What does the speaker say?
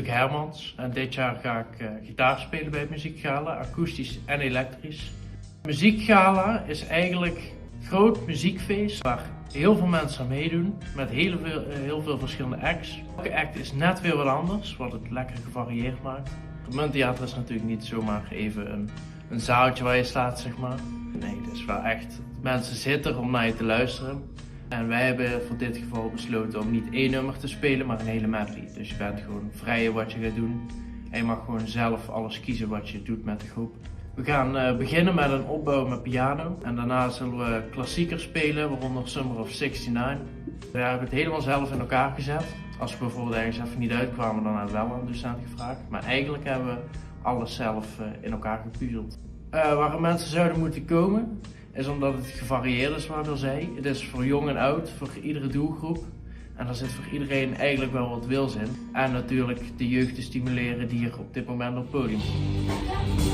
Luc Hermans en dit jaar ga ik gitaar spelen bij het Muziekgala, akoestisch en elektrisch. Muziekgala is eigenlijk een groot muziekfeest waar heel veel mensen aan meedoen met heel veel verschillende acts. Elke act is net weer wat anders, wat het lekker gevarieerd maakt. Het Munttheater is natuurlijk niet zomaar even een zaaltje waar je staat, zeg maar. Nee, het is wel echt, mensen zitten er om naar je te luisteren. En wij hebben voor dit geval besloten om niet één nummer te spelen, maar een hele medley. Dus je bent gewoon vrij in wat je gaat doen. En je mag gewoon zelf alles kiezen wat je doet met de groep. We gaan beginnen met een opbouw met piano. En daarna zullen we klassiekers spelen, waaronder Summer of '69. We hebben het helemaal zelf in elkaar gezet. Als we bijvoorbeeld ergens even niet uitkwamen, dan hebben we wel aan een docent gevraagd. Maar eigenlijk hebben we alles zelf in elkaar gepuzzeld. Waar mensen zouden moeten komen, is omdat het gevarieerd is, wat ik al zei. Het is voor jong en oud, voor iedere doelgroep. En er zit voor iedereen eigenlijk wel wat wils in. En natuurlijk de jeugd te stimuleren die hier op dit moment op het podium staat.